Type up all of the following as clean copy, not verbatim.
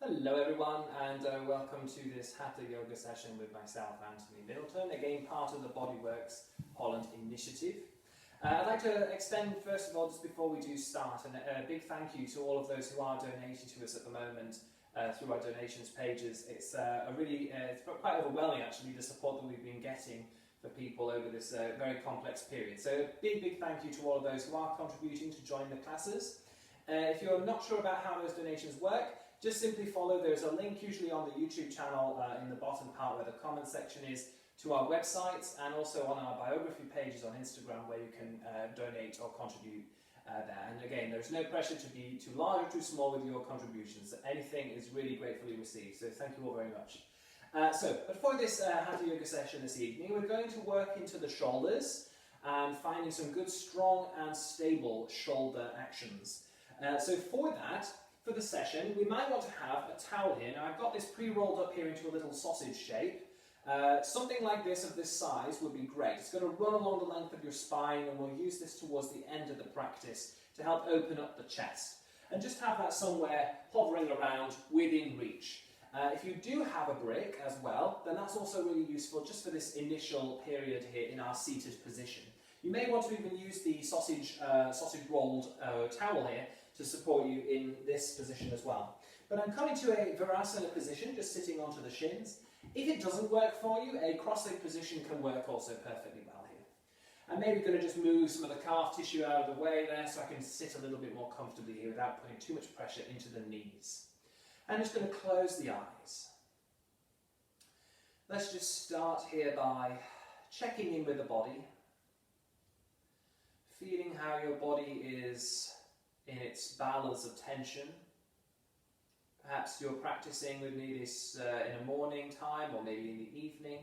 Hello everyone, and welcome to this Hatha yoga session with myself, Anthony Middleton, again part of the Bodyworks Holland initiative. I'd like to extend, first of all, just before we do start, a big thank you to all of those who are donating to us at the moment through our donations pages. It's it's quite overwhelming actually, the support that we've been getting for people over this very complex period. So a big thank you to all of those who are contributing to join the classes. If you're not sure about how those donations work, just simply follow. There's a link usually on the YouTube channel in the bottom part where the comment section is to our websites, and also on our biography pages on Instagram where you can donate or contribute there. And again, there's no pressure to be too large or too small with your contributions. Anything is really gratefully received, so thank you all very much. But for this Hatha Yoga session this evening, we're going to work into the shoulders and finding some good, strong and stable shoulder actions. So for that, for the session, we might want to have a towel here. Now I've got this pre-rolled up here into a little sausage shape. Something like this of this size would be great. It's going to run along the length of your spine, and we'll use this towards the end of the practice to help open up the chest. And just have that somewhere hovering around within reach. If you do have a brick as well, then that's also really useful just for this initial period here in our seated position. You may want to even use the sausage rolled towel here to support you in this position as well. But I'm coming to a Virasana position, just sitting onto the shins. If it doesn't work for you, a cross-legged position can work also perfectly well here. I'm maybe going to just move some of the calf tissue out of the way there so I can sit a little bit more comfortably here without putting too much pressure into the knees. I'm just going to close the eyes. Let's just start here by checking in with the body, feeling how your body is in its balance of tension. Perhaps you're practicing with me this in a morning time or maybe in the evening.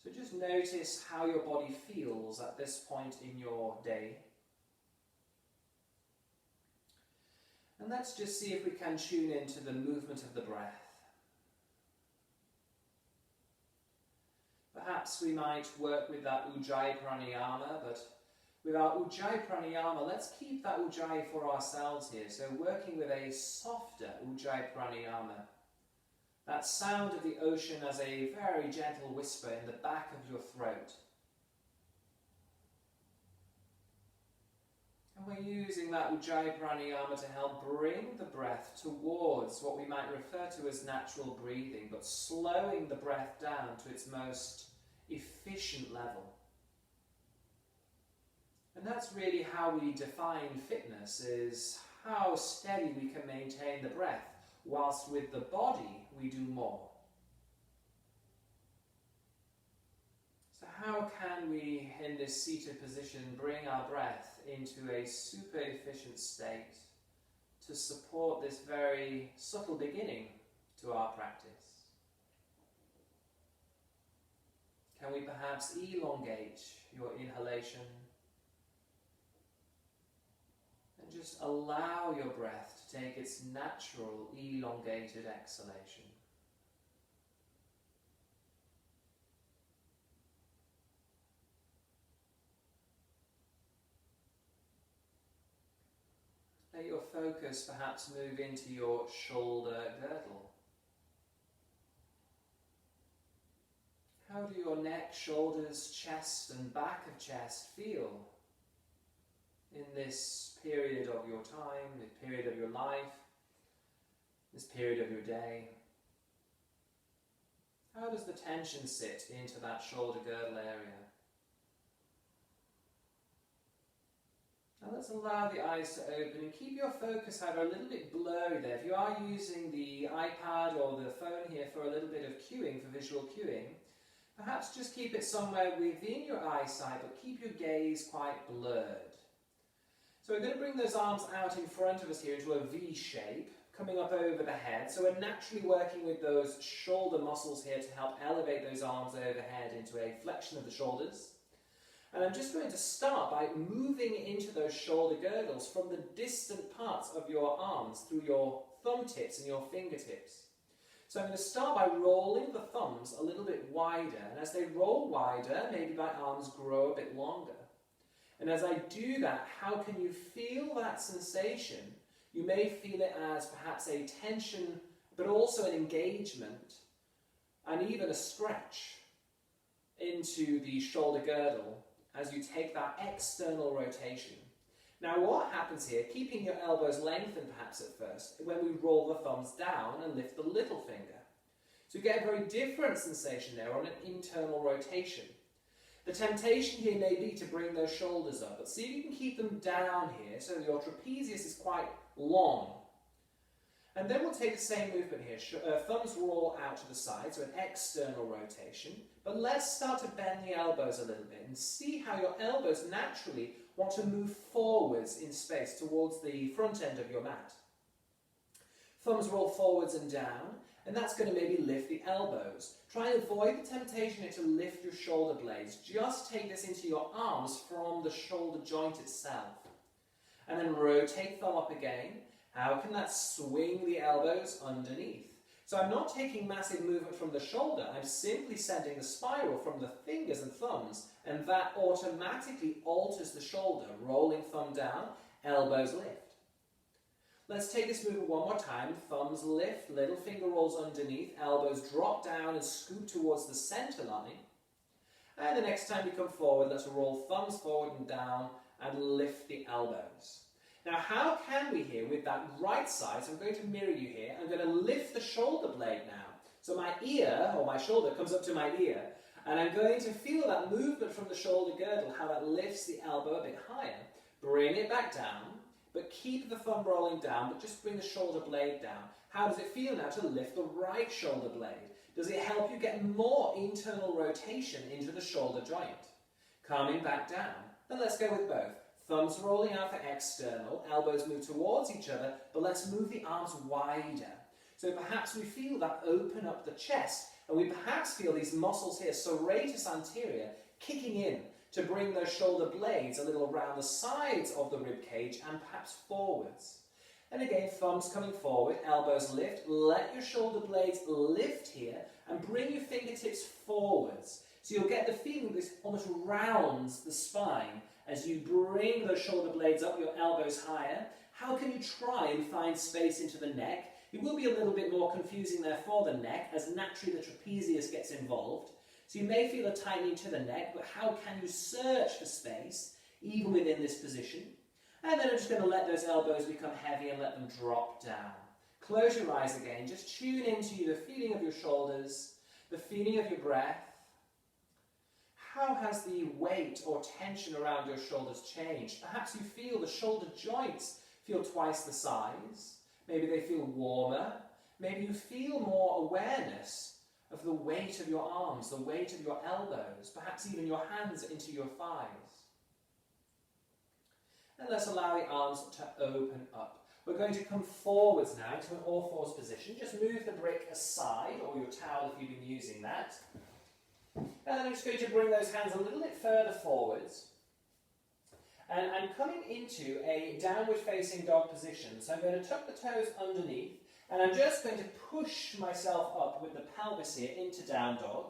So just notice how your body feels at this point in your day. And let's just see if we can tune into the movement of the breath. Perhaps we might work with that Ujjayi Pranayama, but with our Ujjayi Pranayama, let's keep that Ujjayi for ourselves here. So working with a softer Ujjayi Pranayama. That sound of the ocean as a very gentle whisper in the back of your throat. And we're using that Ujjayi Pranayama to help bring the breath towards what we might refer to as natural breathing, but slowing the breath down to its most efficient level. And that's really how we define fitness, is how steady we can maintain the breath, whilst with the body we do more. So how can we, in this seated position, bring our breath into a super efficient state to support this very subtle beginning to our practice? Can we perhaps elongate your inhalation? And just allow your breath to take its natural, elongated exhalation. Let your focus perhaps move into your shoulder girdle. How do your neck, shoulders, chest and back of chest feel in this period of your time, this period of your life, this period of your day? How does the tension sit into that shoulder girdle area? Now let's allow the eyes to open and keep your focus either a little bit blurry there. If you are using the iPad or the phone here for a little bit of cueing, for visual cueing, perhaps just keep it somewhere within your eyesight, but keep your gaze quite blurred. So we're going to bring those arms out in front of us here into a V shape, coming up over the head. So we're naturally working with those shoulder muscles here to help elevate those arms overhead into a flexion of the shoulders. And I'm just going to start by moving into those shoulder girdles from the distant parts of your arms through your thumb tips and your fingertips. So I'm going to start by rolling the thumbs a little bit wider, and as they roll wider, maybe my arms grow a bit longer. And as I do that, how can you feel that sensation? You may feel it as perhaps a tension but also an engagement and even a stretch into the shoulder girdle as you take that external rotation. Now what happens here, keeping your elbows lengthened perhaps at first, when we roll the thumbs down and lift the little finger. So you get a very different sensation there on an internal rotation. The temptation here may be to bring those shoulders up, but see if you can keep them down here so your trapezius is quite long. And then we'll take the same movement here. Thumbs roll out to the side, so an external rotation. But let's start to bend the elbows a little bit and see how your elbows naturally want to move forwards in space towards the front end of your mat. Thumbs roll forwards and down, and that's going to maybe lift the elbows. Try and avoid the temptation here to lift your shoulder blades. Just take this into your arms from the shoulder joint itself. And then rotate thumb up again. How can that swing the elbows underneath? So I'm not taking massive movement from the shoulder, I'm simply sending the spiral from the fingers and thumbs, and that automatically alters the shoulder. Rolling thumb down, elbows lift. Let's take this movement one more time. Thumbs lift, little finger rolls underneath, elbows drop down and scoop towards the center line. And the next time you come forward, let's roll thumbs forward and down and lift the elbows. Now how can we here with that right side, so I'm going to mirror you here, I'm going to lift the shoulder blade now. So my ear, or my shoulder, comes up to my ear, and I'm going to feel that movement from the shoulder girdle, how that lifts the elbow a bit higher. Bring it back down, but keep the thumb rolling down, but just bring the shoulder blade down. How does it feel now to lift the right shoulder blade? Does it help you get more internal rotation into the shoulder joint? Coming back down. And let's go with both. Thumbs rolling out for external, elbows move towards each other, but let's move the arms wider. So perhaps we feel that open up the chest, and we perhaps feel these muscles here, serratus anterior, kicking in to bring those shoulder blades a little around the sides of the rib cage and perhaps forwards. And again, thumbs coming forward, elbows lift, let your shoulder blades lift here, and bring your fingertips forwards. So you'll get the feeling this almost rounds the spine as you bring those shoulder blades up, your elbows higher. How can you try and find space into the neck? It will be a little bit more confusing there for the neck, as naturally the trapezius gets involved. So you may feel a tightening to the neck, but how can you search for space, even within this position? And then I'm just going to let those elbows become heavy and let them drop down. Close your eyes again, just tune into the feeling of your shoulders, the feeling of your breath. How has the weight or tension around your shoulders changed? Perhaps you feel the shoulder joints feel twice the size. Maybe they feel warmer. Maybe you feel more awareness of the weight of your arms, the weight of your elbows, perhaps even your hands into your thighs. And let's allow the arms to open up. We're going to come forwards now to an all-fours position. Just move the brick aside, or your towel if you've been using that. And then I'm just going to bring those hands a little bit further forwards. And I'm coming into a downward facing dog position. So I'm going to tuck the toes underneath, and I'm just going to push myself up with the pelvis here into down dog.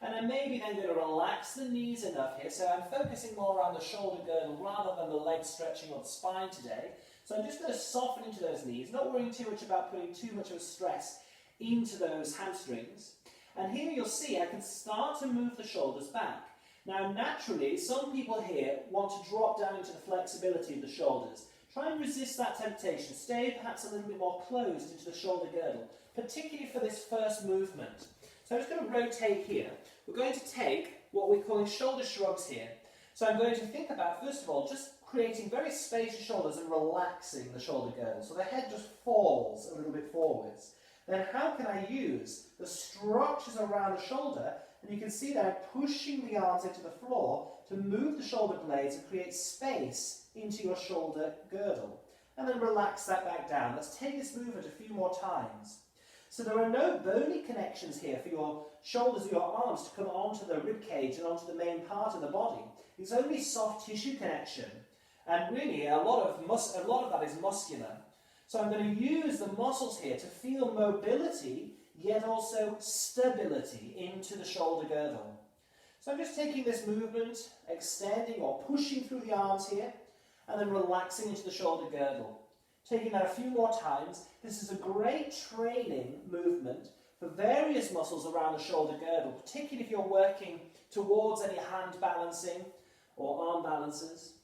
And I'm maybe then going to relax the knees enough here, so I'm focusing more around the shoulder girdle rather than the leg stretching or the spine today. So I'm just going to soften into those knees, not worrying too much about putting too much of a stress into those hamstrings. And here you'll see I can start to move the shoulders back. Now naturally, some people here want to drop down into the flexibility of the shoulders. Try and resist that temptation. Stay perhaps a little bit more closed into the shoulder girdle, particularly for this first movement. So I'm just going to rotate here. We're going to take what we're calling shoulder shrugs here. So I'm going to think about, first of all, just creating very spacious shoulders and relaxing the shoulder girdle. So the head just falls a little bit forwards. Then how can I use the structures around the shoulder? And you can see that I'm pushing the arms into the floor to move the shoulder blades and create space into your shoulder girdle. And then relax that back down. Let's take this movement a few more times. So there are no bony connections here for your shoulders or your arms to come onto the rib cage and onto the main part of the body. It's only soft tissue connection. And really, a lot of that is muscular. So I'm going to use the muscles here to feel mobility, yet also stability into the shoulder girdle. So I'm just taking this movement, extending or pushing through the arms here, and then relaxing into the shoulder girdle. Taking that a few more times. This is a great training movement for various muscles around the shoulder girdle, particularly if you're working towards any hand balancing or arm balances.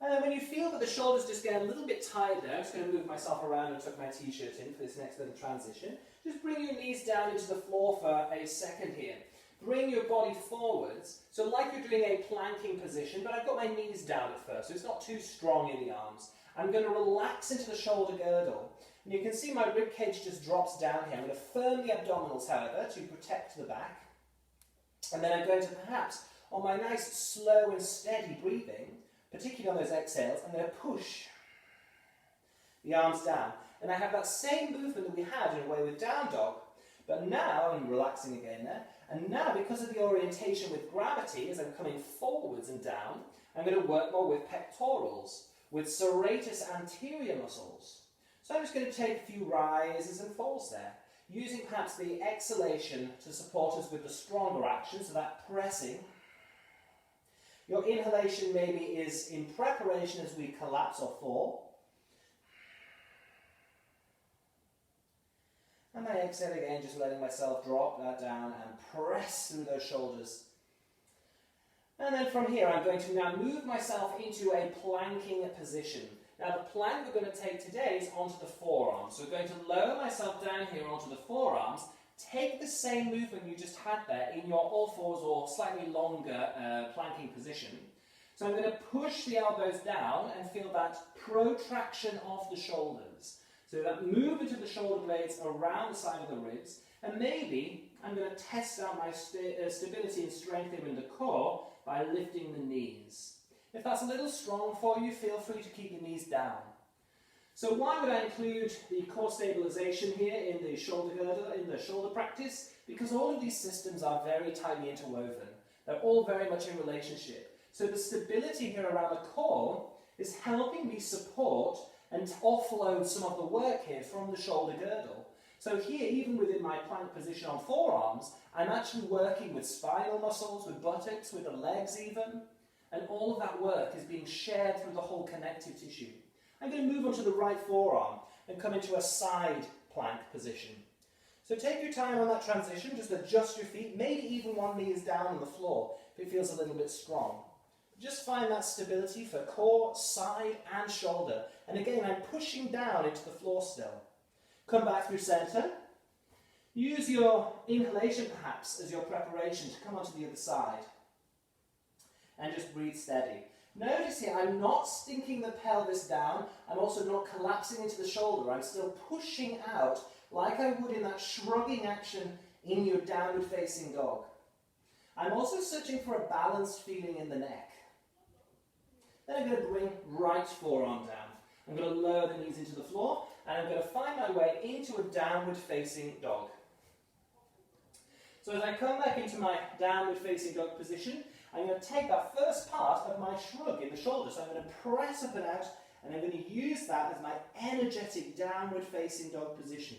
And then when you feel that the shoulders just get a little bit tired there, I'm just going to move myself around and tuck my t-shirt in for this next little transition. Just bring your knees down into the floor for a second here. Bring your body forwards, so like you're doing a planking position, but I've got my knees down at first, so it's not too strong in the arms. I'm going to relax into the shoulder girdle. And you can see my rib cage just drops down here. I'm going to firm the abdominals, however, to protect the back. And then I'm going to perhaps, on my nice slow and steady breathing, particularly on those exhales, I'm going to push the arms down. And I have that same movement that we had in a way with down dog, but now I'm relaxing again there. And now, because of the orientation with gravity, as I'm coming forwards and down, I'm going to work more with pectorals, with serratus anterior muscles. So I'm just going to take a few rises and falls there, using perhaps the exhalation to support us with the stronger action, so that pressing. Your inhalation maybe is in preparation as we collapse or fall. And my exhale again, just letting myself drop that down and press through those shoulders. And then from here, I'm going to now move myself into a planking position. Now the plank we're going to take today is onto the forearms. So we're going to lower myself down here onto the forearms, take the same movement you just had there in your all fours or slightly longer planking position. So I'm going to push the elbows down and feel that protraction of the shoulders. So that movement of the shoulder blades around the side of the ribs, and maybe I'm going to test out my stability and strength here in the core by lifting the knees. If that's a little strong for you, feel free to keep the knees down. So why would I include the core stabilization here in the shoulder girdle, in the shoulder practice? Because all of these systems are very tightly interwoven. They're all very much in relationship. So the stability here around the core is helping me support and offload some of the work here from the shoulder girdle. So here, even within my plank position on forearms, I'm actually working with spinal muscles, with buttocks, with the legs even, and all of that work is being shared through the whole connective tissue. I'm going to move on to the right forearm and come into a side plank position. So take your time on that transition, just adjust your feet, maybe even one knee is down on the floor if it feels a little bit strong. Just find that stability for core, side and shoulder. And again, I'm pushing down into the floor still. Come back through center. Use your inhalation perhaps as your preparation to come onto the other side. And just breathe steady. Notice here, I'm not stinking the pelvis down. I'm also not collapsing into the shoulder. I'm still pushing out like I would in that shrugging action in your downward facing dog. I'm also searching for a balanced feeling in the neck. Then I'm going to bring right forearm down. I'm going to lower the knees into the floor, and I'm going to find my way into a downward facing dog. So as I come back into my downward facing dog position, I'm going to take that first part of my shrug in the shoulder. So I'm going to press up and out, and I'm going to use that as my energetic downward facing dog position.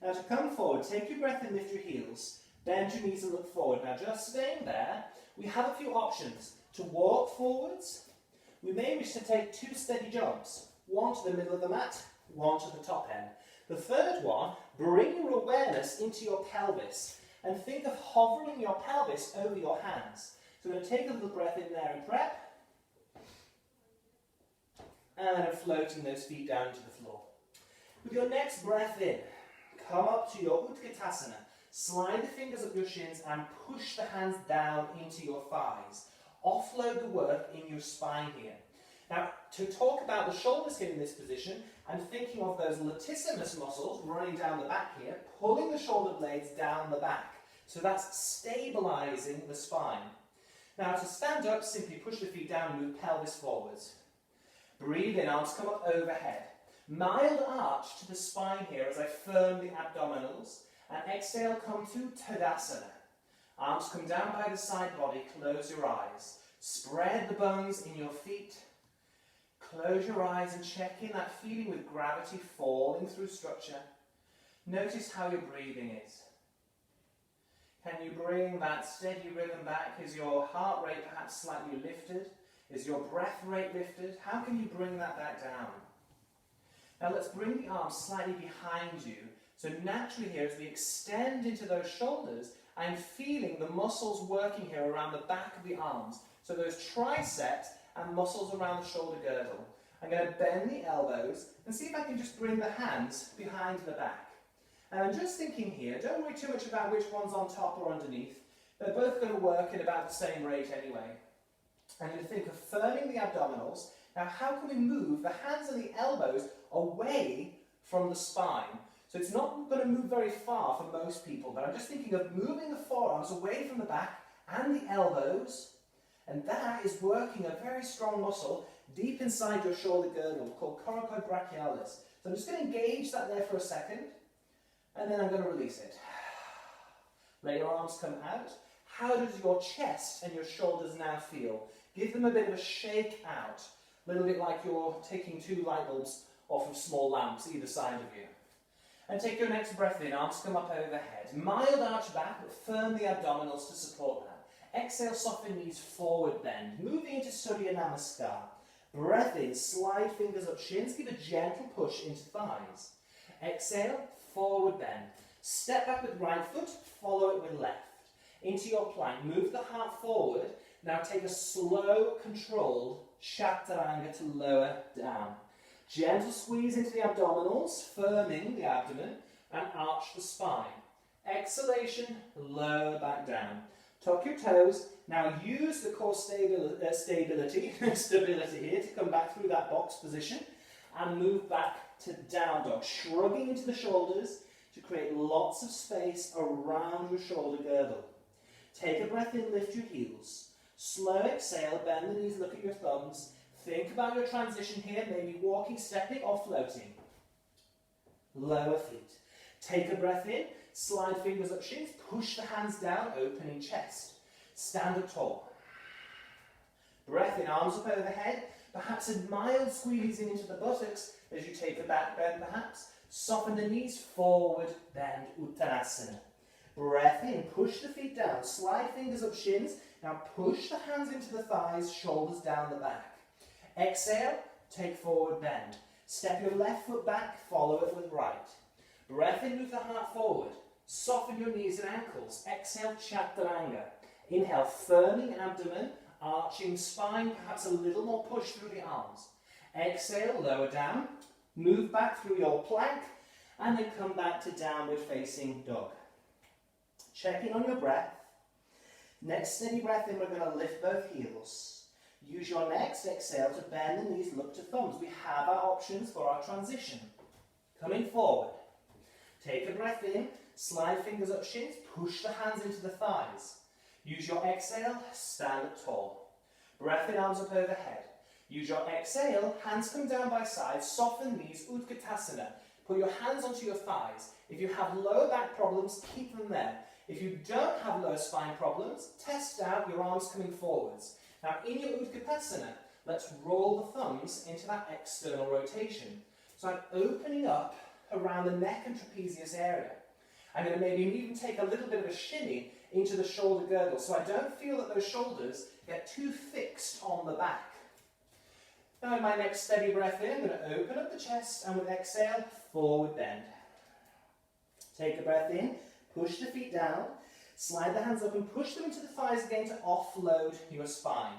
Now to come forward, take your breath and lift your heels. Bend your knees and look forward. Now just staying there, we have a few options. To walk forwards, we may wish to take two steady jumps. One to the middle of the mat, one to the top end. The third one, bring your awareness into your pelvis and think of hovering your pelvis over your hands. So we're going to take a little breath in there and prep. And floating those feet down to the floor. With your next breath in, come up to your Utkatasana. Slide the fingers up your shins and push the hands down into your thighs. Offload the work in your spine here. Now, to talk about the shoulders here in this position, I'm thinking of those latissimus muscles running down the back here, pulling the shoulder blades down the back. So that's stabilizing the spine. Now, to stand up, simply push the feet down and move pelvis forwards. Breathe in, arms come up overhead. Mild arch to the spine here as I firm the abdominals. And exhale, come to Tadasana. Arms come down by the side body, close your eyes. Spread the bones in your feet. Close your eyes and check in that feeling with gravity falling through structure. Notice how your breathing is. Can you bring that steady rhythm back? Is your heart rate perhaps slightly lifted? Is your breath rate lifted? How can you bring that back down? Now let's bring the arms slightly behind you. So naturally here, as we extend into those shoulders, I'm feeling the muscles working here around the back of the arms. So those triceps and muscles around the shoulder girdle. I'm going to bend the elbows and see if I can just bring the hands behind the back. And I'm just thinking here, don't worry too much about which one's on top or underneath. They're both going to work at about the same rate anyway. I'm going to think of firming the abdominals. Now how can we move the hands and the elbows away from the spine? So it's not going to move very far for most people, but I'm just thinking of moving the forearms away from the back and the elbows, and that is working a very strong muscle deep inside your shoulder girdle called coracobrachialis. So I'm just going to engage that there for a second, and then I'm going to release it. Let your arms come out. How does your chest and your shoulders now feel? Give them a bit of a shake out, a little bit like you're taking 2 light bulbs off of small lamps either side of you. And take your next breath in, arms come up overhead. Mild arch back, but firm the abdominals to support that. Exhale, soften knees, forward bend. Moving into Surya Namaskar. Breath in, slide fingers up shins, give a gentle push into thighs. Exhale, forward bend. Step back with right foot, follow it with left. Into your plank, move the heart forward. Now take a slow, controlled chaturanga to lower down. Gentle squeeze into the abdominals, firming the abdomen, and arch the spine. Exhalation, lower back down. Tuck your toes. Now use the core stability here to come back through that box position and move back to down dog, shrugging into the shoulders to create lots of space around your shoulder girdle. Take a breath in, lift your heels. Slow exhale, bend the knees, look at your thumbs. Think about your transition here, maybe walking, stepping or floating. Lower feet. Take a breath in, slide fingers up shins, push the hands down, opening chest. Stand up tall. Breath in, arms up overhead, perhaps a mild squeezing into the buttocks as you take a back bend perhaps. Soften the knees, forward bend, Uttanasana. Breath in, push the feet down, slide fingers up shins, now push the hands into the thighs, shoulders down the back. Exhale, take forward bend. Step your left foot back, follow it with right. Breath in, move the heart forward. Soften your knees and ankles. Exhale, chaturanga. Inhale, firming abdomen, arching spine, perhaps a little more push through the arms. Exhale, lower down. Move back through your plank, and then come back to downward facing dog. Check in on your breath. Next steady breath in, we're going to lift both heels. Use your next exhale to bend the knees, look to thumbs. We have our options for our transition. Coming forward. Take a breath in, slide fingers up shins, push the hands into the thighs. Use your exhale, stand up tall. Breath in, arms up overhead. Use your exhale, hands come down by sides, soften knees, Utkatasana. Put your hands onto your thighs. If you have lower back problems, keep them there. If you don't have lower spine problems, test out your arms coming forwards. Now in your Utkatasana, let's roll the thumbs into that external rotation. So I'm opening up around the neck and trapezius area. I'm going to maybe even take a little bit of a shimmy into the shoulder girdle so I don't feel that those shoulders get too fixed on the back. Now in my next steady breath in, I'm going to open up the chest and with exhale, forward bend. Take a breath in, push the feet down, slide the hands up and push them into the thighs again to offload your spine.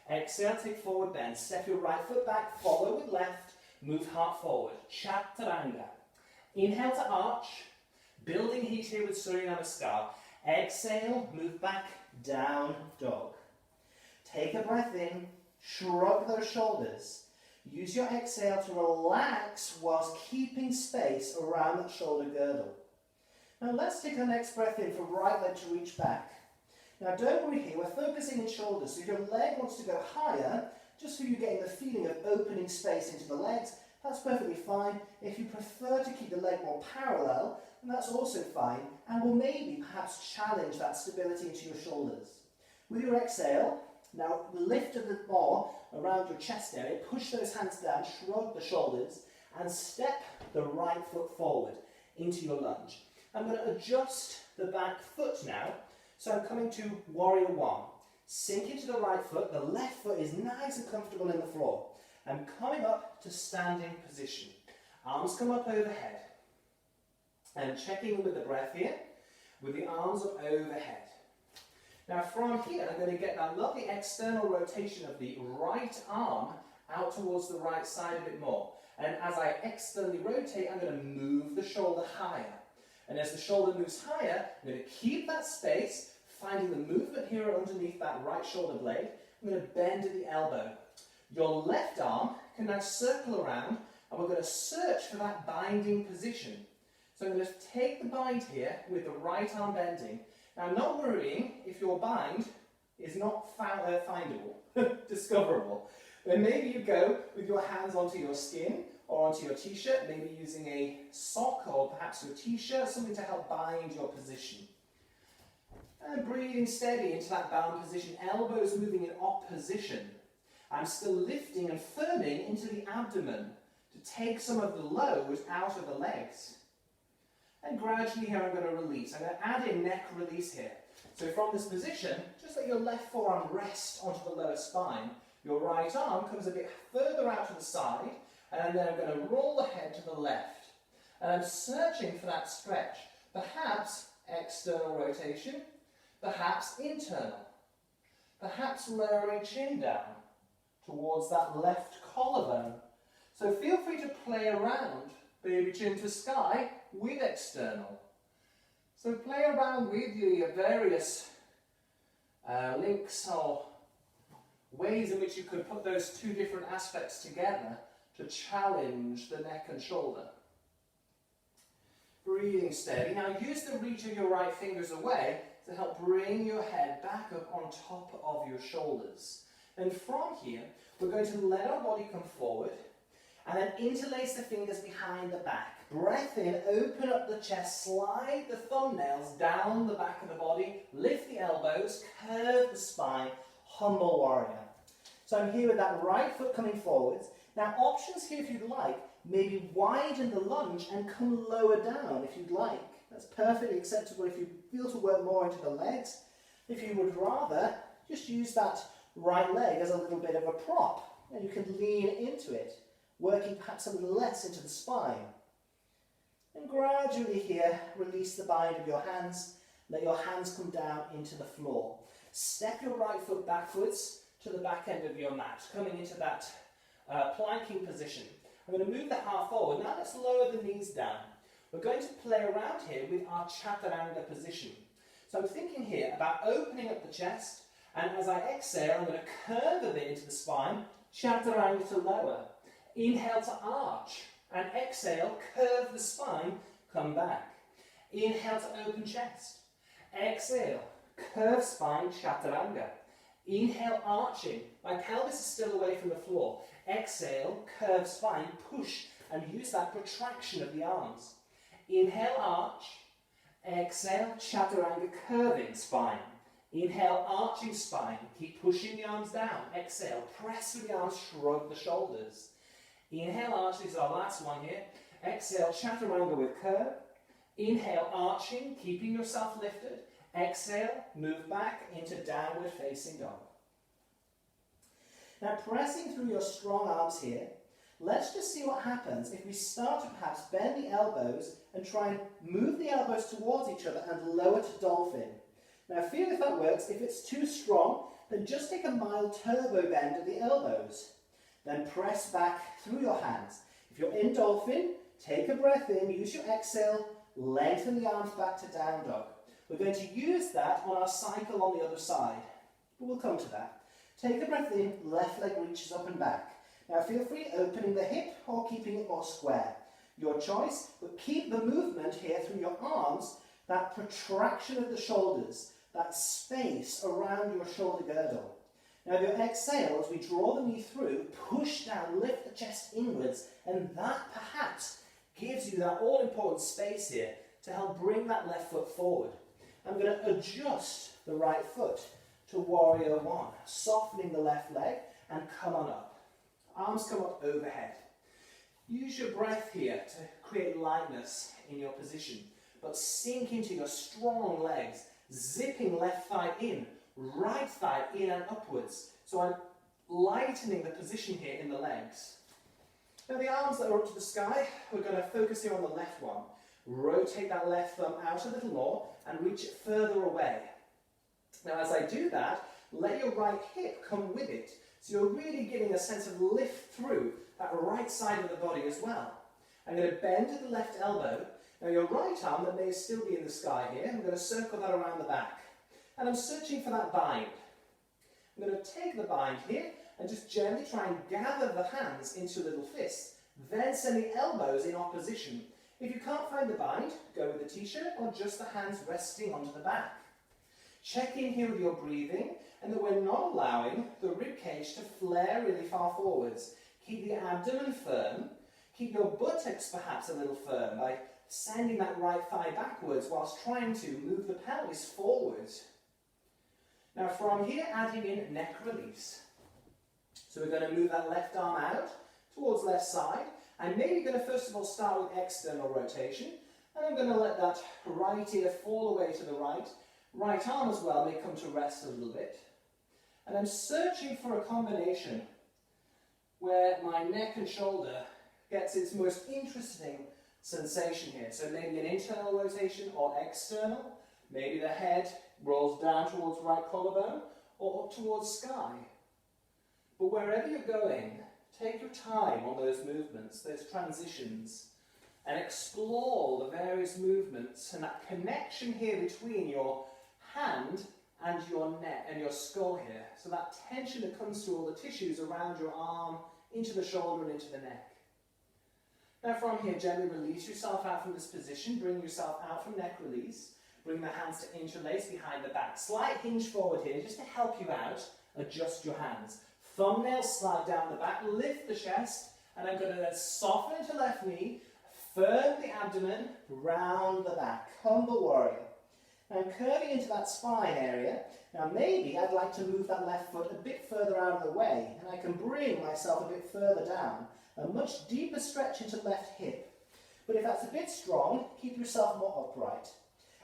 Exhale, take forward bend. Step your right foot back, follow with left, move heart forward. Chaturanga. Inhale to arch, building heat here with Surya Namaskar. Exhale, move back, down dog. Take a breath in, shrug those shoulders. Use your exhale to relax whilst keeping space around that shoulder girdle. Now let's take our next breath in for right leg to reach back. Now don't worry here, we're focusing in shoulders, so if your leg wants to go higher, just so you're getting the feeling of opening space into the legs, that's perfectly fine. If you prefer to keep the leg more parallel, then that's also fine, and will maybe perhaps challenge that stability into your shoulders. With your exhale, now lift a bit more around your chest area, push those hands down, shrug the shoulders, and step the right foot forward into your lunge. I'm going to adjust the back foot now, so I'm coming to warrior one. Sink into the right foot. The left foot is nice and comfortable in the floor. I'm coming up to standing position. Arms come up overhead. And checking with the breath here, with the arms up overhead. Now from here, I'm going to get that lovely external rotation of the right arm out towards the right side a bit more. And as I externally rotate, I'm going to move the shoulder higher. And as the shoulder moves higher, I'm going to keep that space, finding the movement here underneath that right shoulder blade. I'm going to bend at the elbow. Your left arm can now circle around, and we're going to search for that binding position. So I'm going to take the bind here with the right arm bending. Now I'm not worrying if your bind is not findable, discoverable. Then maybe you go with your hands onto your skin or onto your t-shirt, maybe using a sock or perhaps your t-shirt, something to help bind your position. And breathing steady into that bound position, elbows moving in opposition. I'm still lifting and firming into the abdomen to take some of the load out of the legs. And gradually here I'm going to release. I'm going to add in neck release here. So from this position, just let your left forearm rest onto the lower spine. Your right arm comes a bit further out to the side, and then I'm going to roll the head to the left. And I'm searching for that stretch. Perhaps external rotation, perhaps internal. Perhaps lowering chin down towards that left collarbone. So feel free to play around, baby chin to sky, with external. So play around with your various links or ways in which you could put those two different aspects together to challenge the neck and shoulder. Breathing steady. Now use the reach of your right fingers away to help bring your head back up on top of your shoulders. And from here, we're going to let our body come forward and then interlace the fingers behind the back. Breath in, open up the chest, slide the thumbnails down the back of the body, lift the elbows, curve the spine, humble warrior. So I'm here with that right foot coming forwards. Now options here if you'd like, maybe widen the lunge and come lower down if you'd like. That's perfectly acceptable if you feel to work more into the legs. If you would rather, just use that right leg as a little bit of a prop, and you can lean into it, working perhaps a little less into the spine. And gradually here, release the bind of your hands. Let your hands come down into the floor. Step your right foot backwards to the back end of your mat, coming into that planking position. I'm going to move the half forward. Now let's lower the knees down. We're going to play around here with our chaturanga position. So I'm thinking here about opening up the chest, and as I exhale, I'm going to curve a bit into the spine, chaturanga to lower. Inhale to arch, and exhale, curve the spine, come back. Inhale to open chest. Exhale, curve spine, chaturanga. Inhale, arching. My pelvis is still away from the floor. Exhale, curve spine, push, and use that protraction of the arms. Inhale, arch. Exhale, chaturanga, curving spine. Inhale, arching spine. Keep pushing the arms down. Exhale, press with the arms, shrug the shoulders. Inhale, arch. This is our last one here. Exhale, chaturanga with curve. Inhale, arching, keeping yourself lifted. Exhale, move back into downward facing dog. Now pressing through your strong arms here, let's just see what happens if we start to perhaps bend the elbows and try and move the elbows towards each other and lower to dolphin. Now feel if that works. If it's too strong, then just take a mild turbo bend of the elbows. Then press back through your hands. If you're in dolphin, take a breath in, use your exhale, lengthen the arms back to down dog. We're going to use that on our cycle on the other side, but we'll come to that. Take a breath in, left leg reaches up and back. Now feel free opening the hip or keeping it more square. Your choice, but keep the movement here through your arms, that protraction of the shoulders, that space around your shoulder girdle. Now your exhale, as we draw the knee through, push down, lift the chest inwards, and that perhaps gives you that all-important space here to help bring that left foot forward. I'm going to adjust the right foot to warrior one, softening the left leg and come on up. Arms come up overhead. Use your breath here to create lightness in your position, but sink into your strong legs, zipping left thigh in, right thigh in and upwards. So I'm lightening the position here in the legs. Now the arms that are up to the sky, we're going to focus here on the left one. Rotate that left thumb out a little more and reach it further away. Now as I do that, let your right hip come with it. So you're really getting a sense of lift through that right side of the body as well. I'm going to bend to the left elbow. Now your right arm that may still be in the sky here, I'm going to circle that around the back. And I'm searching for that bind. I'm going to take the bind here and just gently try and gather the hands into a little fist. Then send the elbows in opposition. If you can't find the bind, go with the t-shirt or just the hands resting onto the back. Check in here with your breathing and that we're not allowing the ribcage to flare really far forwards. Keep the abdomen firm. Keep your buttocks perhaps a little firm by sending that right thigh backwards whilst trying to move the pelvis forwards. Now from here, adding in neck release. So we're going to move that left arm out towards left side. I'm maybe going to first of all start with external rotation, and I'm going to let that right ear fall away to the right. Right arm as well may come to rest a little bit. And I'm searching for a combination where my neck and shoulder gets its most interesting sensation here. So maybe an internal rotation or external. Maybe the head rolls down towards right collarbone or up towards sky. But wherever you're going, take your time on those movements, those transitions, and explore the various movements and that connection here between your hand and your neck and your skull here. So that tension that comes through all the tissues around your arm, into the shoulder and into the neck. Now from here, gently release yourself out from this position. Bring yourself out from neck release. Bring the hands to interlace behind the back. Slight hinge forward here just to help you out. Adjust your hands. Thumbnails slide down the back. Lift the chest. And I'm going to then soften into left knee. Firm the abdomen. Round the back. Humble warrior. Now I'm curving into that spine area. Now maybe I'd like to move that left foot a bit further out of the way. And I can bring myself a bit further down. A much deeper stretch into left hip. But if that's a bit strong, keep yourself more upright.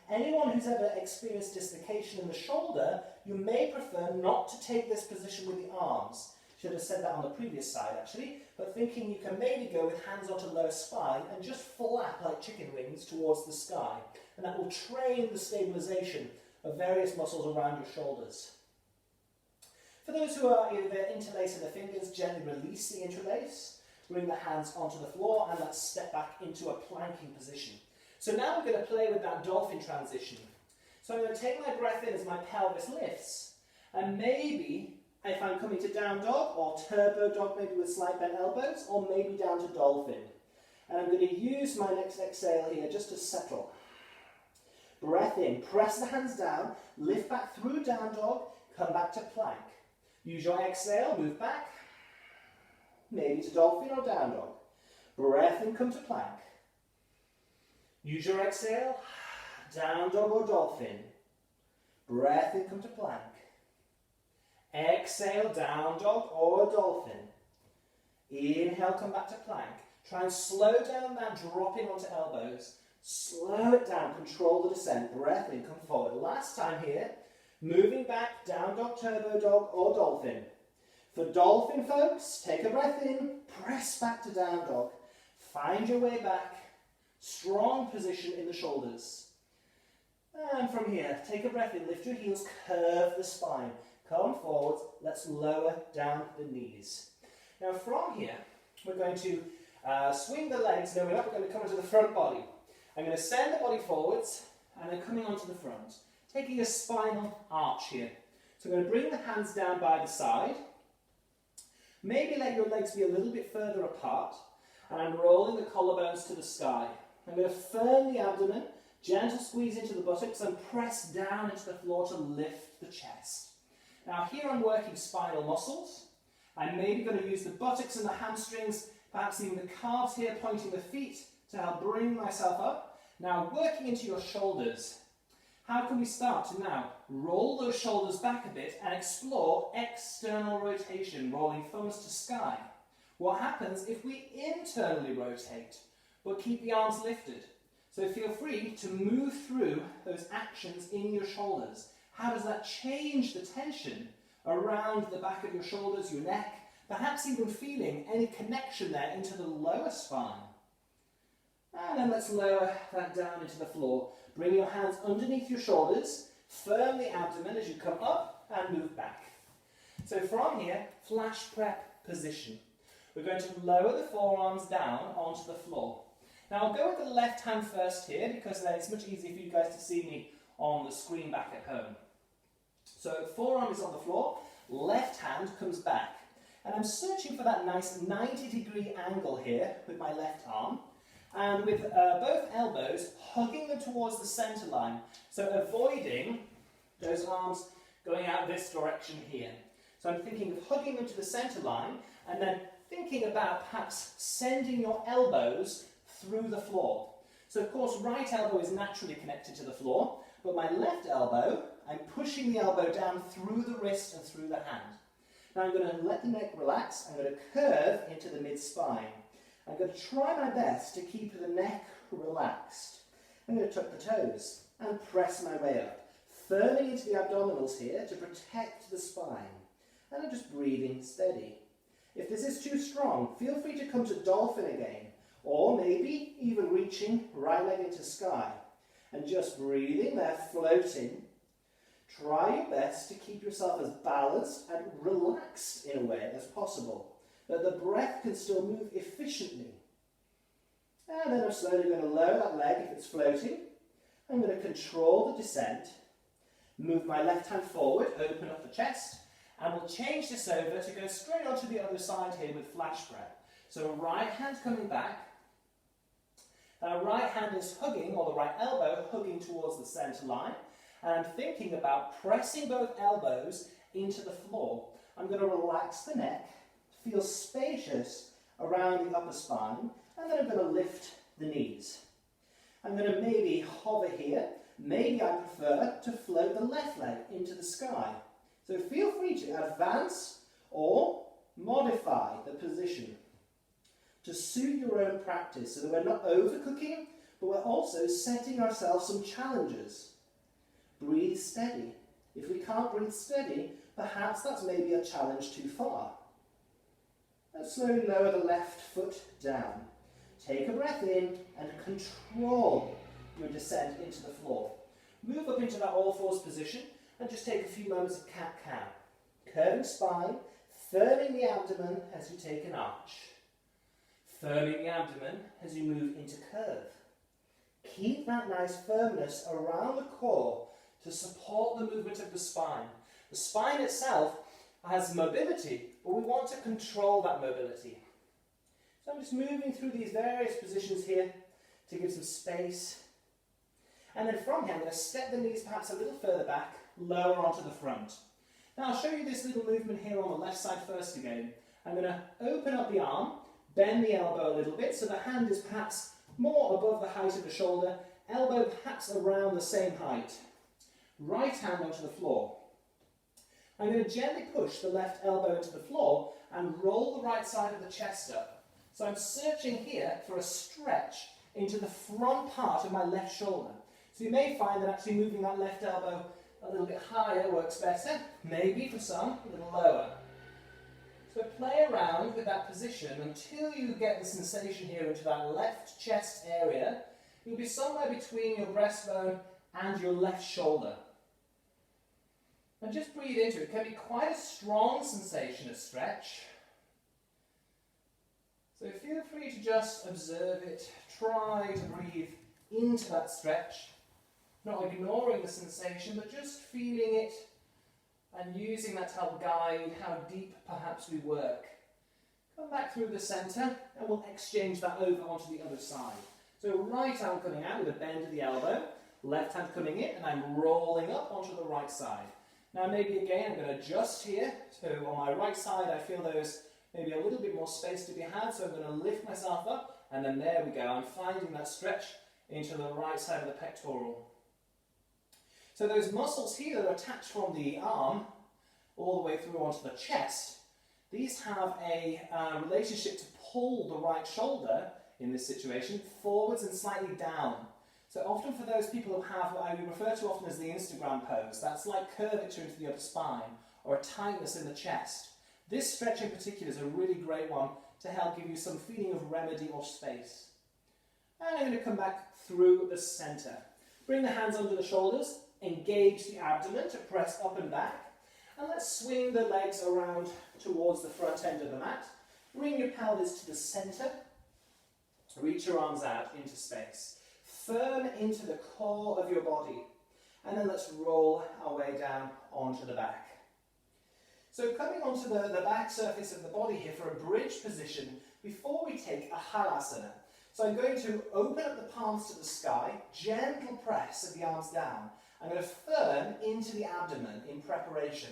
Anyone who's ever experienced dislocation in the shoulder, you may prefer not to take this position with the arms. Should have said that on the previous side actually, but thinking you can maybe go with hands onto lower spine and just flap like chicken wings towards the sky. And that will train the stabilization of various muscles around your shoulders. For those who are either interlacing the fingers, gently release the interlace. Bring the hands onto the floor and let's step back into a planking position. So now we're going to play with that dolphin transition. So I'm going to take my breath in as my pelvis lifts. And maybe if I'm coming to down dog or turbo dog, maybe with slight bent elbows, or maybe down to dolphin. And I'm going to use my next exhale here just to settle. Breath in, press the hands down, lift back through down dog, come back to plank. Use your exhale, move back. Maybe to dolphin or down dog. Breath in, come to plank. Use your exhale, down dog or dolphin. Breath in, come to plank. Exhale, down dog or dolphin. Inhale, come back to plank. Try and slow down that dropping onto elbows. Slow it down, control the descent. Breath in, come forward. Last time here, moving back, down dog, turbo dog or dolphin. For dolphin folks, take a breath in, press back to down dog. Find your way back. Strong position in the shoulders. And from here, take a breath in, lift your heels, curve the spine. Come forward, let's lower down the knees. Now from here, we're going to swing the legs, no, we're going to come into the front body. I'm going to send the body forwards, and then coming onto the front, taking a spinal arch here. So I'm going to bring the hands down by the side. Maybe let your legs be a little bit further apart, and I'm rolling the collarbones to the sky. I'm going to firm the abdomen, gentle squeeze into the buttocks, and press down into the floor to lift the chest. Now here I'm working spinal muscles. I'm maybe going to use the buttocks and the hamstrings, perhaps even the calves here, pointing the feet to help bring myself up. Now working into your shoulders. How can we start to now roll those shoulders back a bit and explore external rotation, rolling thumbs to sky? What happens if we internally rotate, but keep the arms lifted? So feel free to move through those actions in your shoulders. how does that change the tension around the back of your shoulders, your neck, perhaps even feeling any connection there into the lower spine. And then let's lower that down into the floor. Bring your hands underneath your shoulders, firm the abdomen as you come up and move back. So from here, flash prep position. We're going to lower the forearms down onto the floor. Now I'll go with the left hand first here because then it's much easier for you guys to see me on the screen back at home. So forearm is on the floor, left hand comes back. And I'm searching for that nice 90-degree angle here with my left arm. And with both elbows hugging them towards the centre line. So avoiding those arms going out this direction here. So I'm thinking of hugging them to the centre line and then thinking about perhaps sending your elbows through the floor. So of course right elbow is naturally connected to the floor, but my left elbow, I'm pushing the elbow down through the wrist and through the hand. Now I'm going to let the neck relax, I'm going to curve into the mid-spine. I'm going to try my best to keep the neck relaxed. I'm going to tuck the toes and press my way up, firming into the abdominals here to protect the spine. And I'm just breathing steady. If this is too strong, feel free to come to dolphin again, or maybe even reaching right leg into sky. And just breathing there, floating. Try your best to keep yourself as balanced and relaxed in a way as possible, that the breath can still move efficiently. And then I'm slowly going to lower that leg if it's floating. I'm going to control the descent, move my left hand forward, open up the chest, and we'll change this over to go straight onto the other side here with flash prep. So right hand coming back, right hand is hugging, or the right elbow hugging towards the centre line, and I'm thinking about pressing both elbows into the floor. I'm going to relax the neck, feel spacious around the upper spine, and then I'm going to lift the knees. I'm going to maybe hover here. Maybe I prefer to float the left leg into the sky. So feel free to advance or modify the position to suit your own practice so that we're not overcooking, but we're also setting ourselves some challenges. Breathe steady. If we can't breathe steady, perhaps that's maybe a challenge too far. And slowly lower the left foot down. Take a breath in and control your descent into the floor. Move up into that all fours position and just take a few moments of cat-cow. Curving spine, firming the abdomen as you take an arch. Firming the abdomen as you move into curve. Keep that nice firmness around the core to support the movement of the spine. The spine itself has mobility, but we want to control that mobility. So I'm just moving through these various positions here to give some space. And then from here, I'm going to step the knees perhaps a little further back, lower onto the front. Now I'll show you this little movement here on the left side first again. I'm going to open up the arm, bend the elbow a little bit so the hand is perhaps more above the height of the shoulder, elbow perhaps around the same height. Right hand onto the floor. I'm going to gently push the left elbow into the floor and roll the right side of the chest up. So I'm searching here for a stretch into the front part of my left shoulder. So you may find that actually moving that left elbow a little bit higher works better, maybe for some a little lower. So play around with that position until you get the sensation here into that left chest area. You'll be somewhere between your breastbone and your left shoulder. And just breathe into it. It can be quite a strong sensation of stretch. So feel free to just observe it. Try to breathe into that stretch. Not ignoring the sensation, but just feeling it and using that to help guide how deep perhaps we work. Come back through the centre and we'll exchange that over onto the other side. So right arm coming out with a bend of the elbow, left hand coming in, and I'm rolling up onto the right side. Now maybe again I'm going to adjust here. So on my right side I feel there's maybe a little bit more space to be had, so I'm going to lift myself up, and then there we go. I'm finding that stretch into the right side of the pectoral. So those muscles here that are attached from the arm all the way through onto the chest, these have a relationship to pull the right shoulder, in this situation, forwards and slightly down. So often for those people who have what I refer to often as the Instagram pose, that's like curvature into the upper spine or a tightness in the chest. This stretch in particular is a really great one to help give you some feeling of remedy or space. And I'm going to come back through the centre. Bring the hands under the shoulders, engage the abdomen to press up and back, and let's swing the legs around towards the front end of the mat. Bring your pelvis to the centre, reach your arms out into space. Firm into the core of your body, and then let's roll our way down onto the back. So coming onto the back surface of the body here for a bridge position before we take a halasana. So I'm going to open up the palms to the sky, gentle press of the arms down. I'm going to firm into the abdomen in preparation.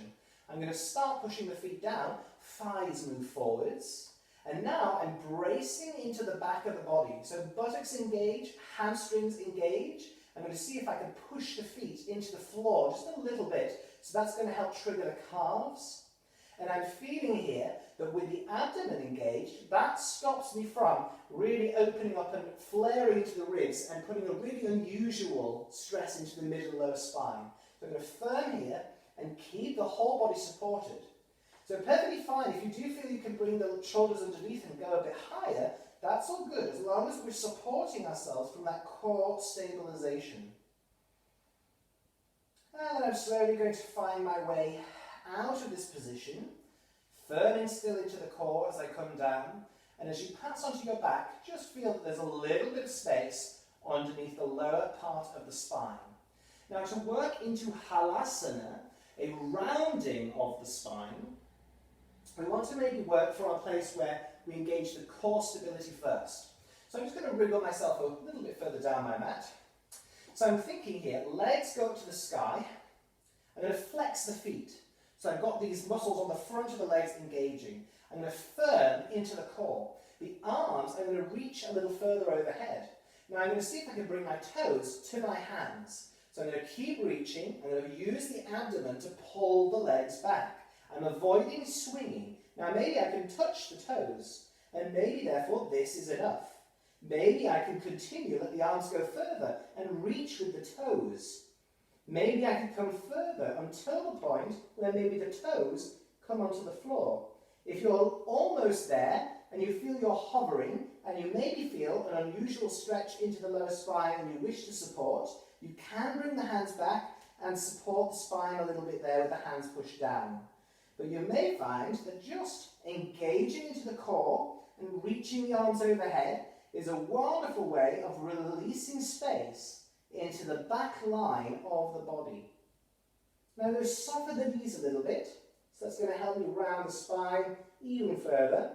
I'm going to start pushing the feet down, thighs move forwards. And now I'm bracing into the back of the body. So buttocks engage, hamstrings engage. I'm going to see if I can push the feet into the floor just a little bit. So that's going to help trigger the calves. And I'm feeling here that with the abdomen engaged, that stops me from really opening up and flaring into the ribs and putting a really unusual stress into the mid and lower spine. So I'm going to firm here and keep the whole body supported. So perfectly fine, if you do feel you can bring the shoulders underneath and go a bit higher, that's all good, as long as we're supporting ourselves from that core stabilization. And then I'm slowly going to find my way out of this position, firming still into the core as I come down, and as you pass onto your back, just feel that there's a little bit of space underneath the lower part of the spine. Now to work into halasana, a rounding of the spine, we want to maybe work from a place where we engage the core stability first. So I'm just going to wriggle myself a little bit further down my mat. So I'm thinking here, legs go up to the sky. I'm going to flex the feet. So I've got these muscles on the front of the legs engaging. I'm going to firm into the core. The arms, I'm going to reach a little further overhead. Now I'm going to see if I can bring my toes to my hands. So I'm going to keep reaching. I'm going to use the abdomen to pull the legs back. I'm avoiding swinging. Now maybe I can touch the toes, and maybe therefore this is enough. Maybe I can continue, let the arms go further, and reach with the toes. Maybe I can come further until the point where maybe the toes come onto the floor. If you're almost there, and you feel you're hovering, and you maybe feel an unusual stretch into the lower spine and you wish to support, you can bring the hands back and support the spine a little bit there with the hands pushed down. But you may find that just engaging into the core and reaching the arms overhead is a wonderful way of releasing space into the back line of the body. Now I'm going to soften the knees a little bit, so that's going to help me round the spine even further.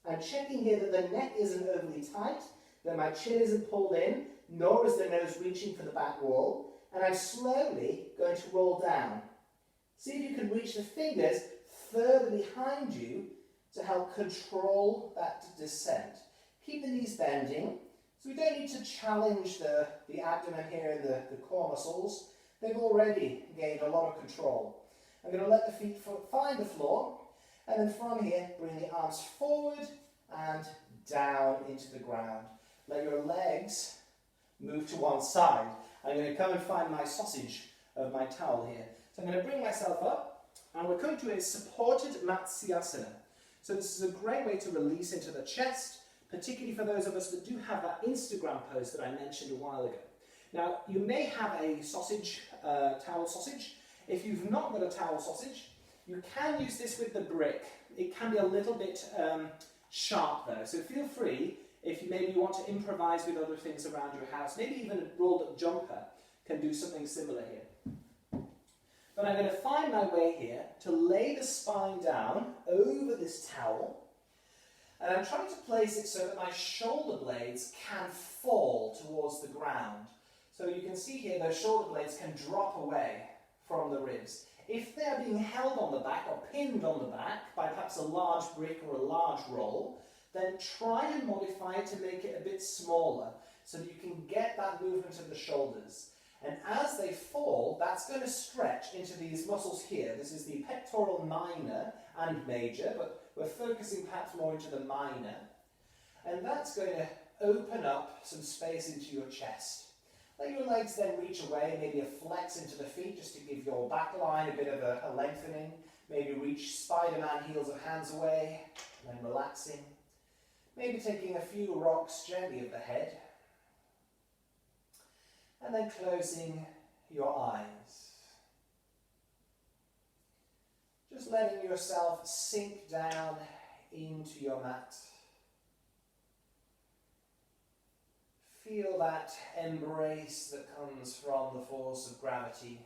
I'm checking here that the neck isn't overly tight, that my chin isn't pulled in, nor is the nose reaching for the back wall, and I'm slowly going to roll down. See if you can reach the fingers further behind you to help control that descent. Keep the knees bending, so we don't need to challenge the abdomen here and the core muscles. They've already gained a lot of control. I'm going to let the feet find the floor, and then from here, bring the arms forward and down into the ground. Let your legs move to one side. I'm going to come and find my sausage of my towel here. So I'm going to bring myself up, and we're coming to a supported Matsyasana. So this is a great way to release into the chest, particularly for those of us that do have that Instagram pose that I mentioned a while ago. Now, you may have a sausage, towel sausage. If you've not got a towel sausage, you can use this with the brick. It can be a little bit sharp though, so feel free if you maybe want to improvise with other things around your house. Maybe even a rolled up jumper can do something similar here. But I'm going to find my way here to lay the spine down over this towel, and I'm trying to place it so that my shoulder blades can fall towards the ground. So you can see here those shoulder blades can drop away from the ribs. If they're being held on the back or pinned on the back by perhaps a large brick or a large roll, then try and modify it to make it a bit smaller so that you can get that movement of the shoulders. And as they fall, that's going to stretch into these muscles here. This is the pectoral minor and major, but we're focusing perhaps more into the minor. And that's going to open up some space into your chest. Let your legs then reach away, maybe a flex into the feet just to give your back line a bit of a lengthening. Maybe reach Spider-Man heels of hands away, and then relaxing. Maybe taking a few rocks gently of the head. And then closing your eyes. Just letting yourself sink down into your mat. Feel that embrace that comes from the force of gravity.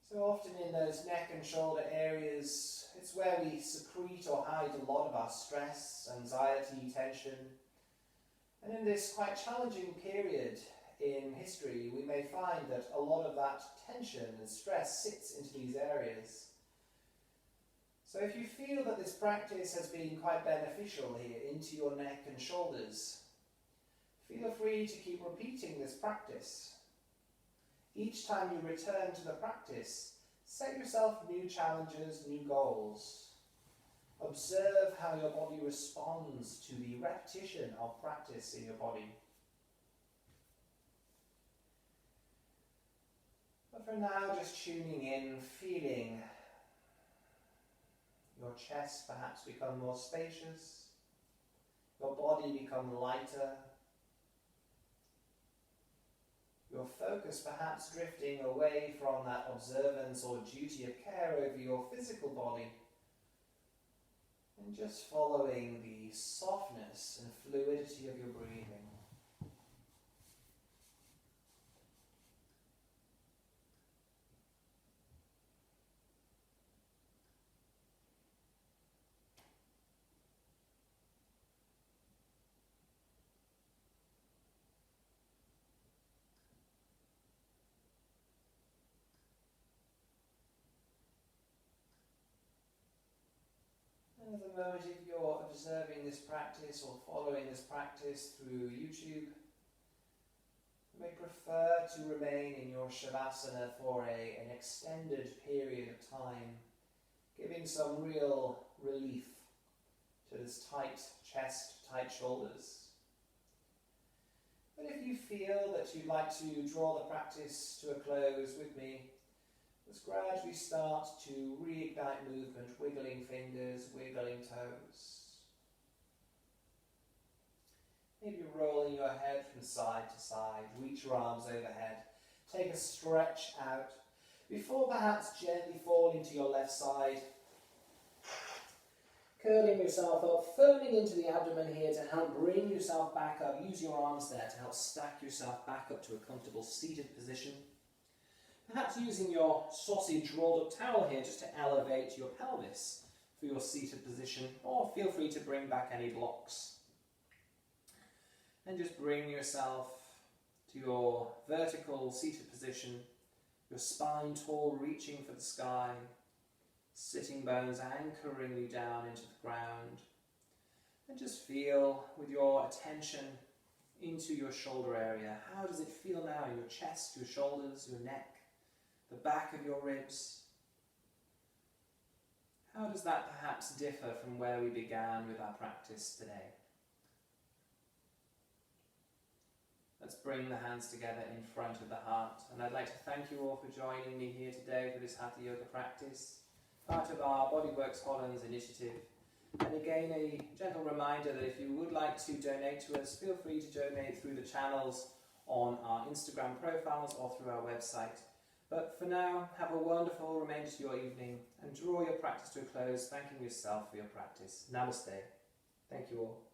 So often in those neck and shoulder areas, it's where we secrete or hide a lot of our stress, anxiety, tension. And in this quite challenging period in history, we may find that a lot of that tension and stress sits into these areas. So if you feel that this practice has been quite beneficial here into your neck and shoulders, feel free to keep repeating this practice. Each time you return to the practice, set yourself new challenges, new goals. Observe how your body responds to the repetition of practice in your body. But for now, just tuning in, feeling your chest perhaps become more spacious, your body become lighter, your focus perhaps drifting away from that observance or duty of care over your physical body, and just following the softness and fluidity of your breathing. And at the moment, if you're observing this practice or following this practice through YouTube, you may prefer to remain in your Shavasana for an extended period of time, giving some real relief to this tight chest, tight shoulders. But if you feel that you'd like to draw the practice to a close with me, just gradually start to reignite movement, wiggling fingers, wiggling toes. Maybe rolling your head from side to side, reach your arms overhead, take a stretch out, before perhaps gently falling to your left side. Curling yourself up, folding into the abdomen here to help bring yourself back up. Use your arms there to help stack yourself back up to a comfortable seated position. Perhaps using your sausage rolled up towel here just to elevate your pelvis for your seated position, or feel free to bring back any blocks. And just bring yourself to your vertical seated position, your spine tall, reaching for the sky, sitting bones anchoring you down into the ground. And just feel with your attention into your shoulder area. How does it feel now in your chest, your shoulders, your neck, the back of your ribs? How does that perhaps differ from where we began with our practice today? Let's bring the hands together in front of the heart. And I'd like to thank you all for joining me here today for this Hatha Yoga practice, part of our Bodyworks Hollands initiative. And again, a gentle reminder that if you would like to donate to us, feel free to donate through the channels on our Instagram profiles or through our website. But for now, have a wonderful remainder to your evening and draw your practice to a close, thanking yourself for your practice. Namaste. Thank you all.